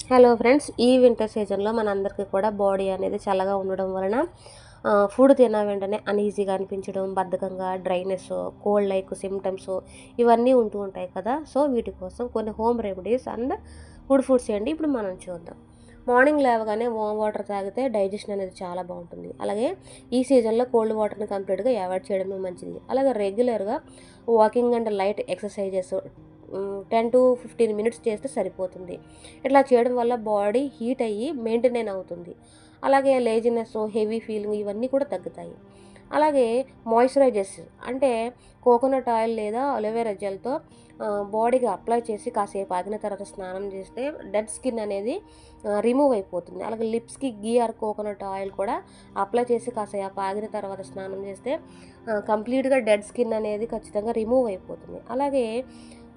Hello friends, ఈ winter సీజన్లో మనందరికీ కూడా బాడీ అనేది చల్లగా ఉండడం వలన ఫుడ్ తిన్న వెంటనే అన్ఈజీగా అనిపించడం, బద్ధకంగా, డ్రైనెస్, కోల్డ్ లైక్ సిమ్టమ్స్ ఇవన్నీ ఉంటూ ఉంటాయి కదా. సో వీటి కోసం కొన్ని హోమ్ రెమెడీస్ అండ్ ఫుడ్స్ ఏంటి ఇప్పుడు మనం చూద్దాం. మార్నింగ్ లేవగానే వామ్ వాటర్ తాగితే డైజెషన్ అనేది చాలా బాగుంటుంది. అలాగే ఈ సీజన్లో కోల్డ్ వాటర్ని కంప్లీట్గా అవాయిడ్ చేయడమే మంచిది. అలాగే రెగ్యులర్గా walking and light exercises 10 to 15 minutes చేస్తే సరిపోతుంది. ఇట్లా చేయడం వల్ల బాడీ హీట్ అయ్యి మెయింటైన్ అవుతుంది. అలాగే లేజినెస్, హెవీ ఫీలింగ్ ఇవన్నీ కూడా తగ్గుతాయి. అలాగే మాయిశ్చరైజర్స్ అంటే కోకోనట్ ఆయిల్ లేదా అలోవెరా జెల్తో బాడీకి అప్లై చేసి కాసేపు ఆగిన తర్వాత స్నానం చేస్తే డెడ్ స్కిన్ అనేది రిమూవ్ అయిపోతుంది. అలాగే లిప్స్కి గీ ఆర్ కోకోనట్ ఆయిల్ కూడా అప్లై చేసి కాసేపు ఆగిన తర్వాత స్నానం చేస్తే కంప్లీట్గా డెడ్ స్కిన్ అనేది ఖచ్చితంగా రిమూవ్ అయిపోతుంది. అలాగే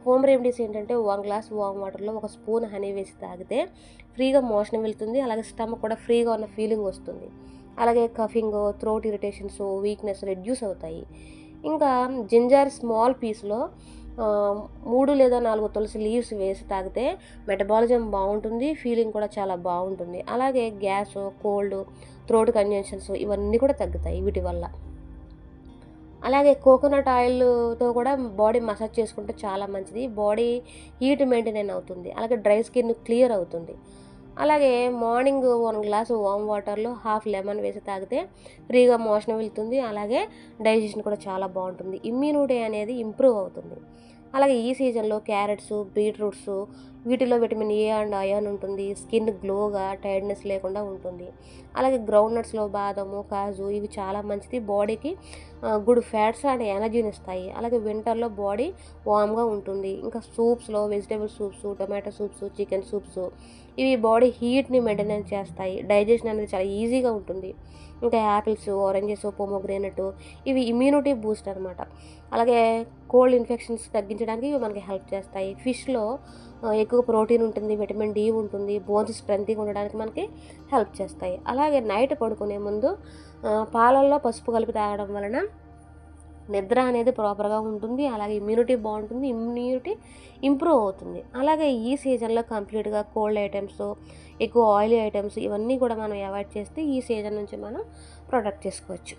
హోమ్ రెమెడీస్ ఏంటంటే 1 గ్లాస్ వామ్ వాటర్లో 1 స్పూన్ హనీ వేసి తాగితే ఫ్రీగా మోషన్ వెళ్తుంది. అలాగే స్టమక్ కూడా ఫ్రీగా ఉన్న ఫీలింగ్ వస్తుంది. అలాగే cuffing, throat irritations, weakness reduce అవుతాయి. ఇంకా జింజర్ స్మాల్ పీస్లో 3 లేదా 4 తులసి లీవ్స్ వేసి తాగితే మెటబాలిజం బాగుంటుంది, ఫీలింగ్ కూడా చాలా బాగుంటుంది. అలాగే గ్యాస్, కోల్డ్, థ్రోట్ కంజెషన్స్ ఇవన్నీ కూడా తగ్గుతాయి వీటి వల్ల. అలాగే కోకోనట్ ఆయిల్తో కూడా బాడీ మసాజ్ చేసుకుంటే చాలా మంచిది. బాడీ హీట్ మెయింటైన్ అవుతుంది. అలాగే డ్రై స్కిన్ క్లియర్ అవుతుంది. అలాగే మార్నింగ్ 1 గ్లాసు వామ్ వాటర్లో హాఫ్ లెమన్ వేసి తాగితే ఫ్రీగా మోషన్ వెళ్తుంది. అలాగే డైజెషన్ కూడా చాలా బాగుంటుంది. ఇమ్యూనిటీ అనేది ఇంప్రూవ్ అవుతుంది. అలాగే ఈ సీజన్లో క్యారెట్స్, బీట్రూట్స్ వీటిలో విటమిన్ ఏ అండ్ ఐరన్ ఉంటుంది. స్కిన్ గ్లోగా, టైర్డ్నెస్ లేకుండా ఉంటుంది. అలాగే గ్రౌండ్నట్స్లో బాదము, కాజు ఇవి చాలా మంచిది. బాడీకి గుడ్ ఫ్యాట్స్ అండ్ ఎనర్జీని ఇస్తాయి. అలాగే వింటర్లో బాడీ వామ్గా ఉంటుంది. ఇంకా సూప్స్లో vegetable soups, tomato soups, chicken soups ఇవి బాడీ హీట్ని మెయింటైన్ చేస్తాయి. డైజెషన్ అనేది చాలా ఈజీగా ఉంటుంది. ఇంకా యాపిల్స్, ఆరెంజెస్, పొమోగ్రానైట్ ఇవి ఇమ్యూనిటీ బూస్ట్ అనమాట. అలాగే కోల్డ్ ఇన్ఫెక్షన్స్ తగ్గించడానికి ఇవి మనకి హెల్ప్ చేస్తాయి. ఫిష్లో ఎక్కువ ప్రోటీన్ ఉంటుంది, విటమిన్ డి ఉంటుంది, బోన్స్ స్ట్రెంగ్త్గా ఉండడానికి మనకి హెల్ప్ చేస్తాయి. అలాగే నైట్ పడుకునే ముందు పాలల్లో పసుపు కలిపి తాగడం వలన నిద్ర అనేది ప్రాపర్గా ఉంటుంది. అలాగే ఇమ్యూనిటీ బాగుంటుంది, ఇమ్యూనిటీ ఇంప్రూవ్ అవుతుంది. అలాగే ఈ సీజన్లో కంప్లీట్గా కోల్డ్ ఐటమ్స్, ఎక్కువ ఆయిలీ ఐటమ్స్ ఇవన్నీ కూడా మనం అవాయిడ్ చేస్తే ఈ సీజన్ నుంచి మనం ప్రొటెక్ట్ చేసుకోవచ్చు.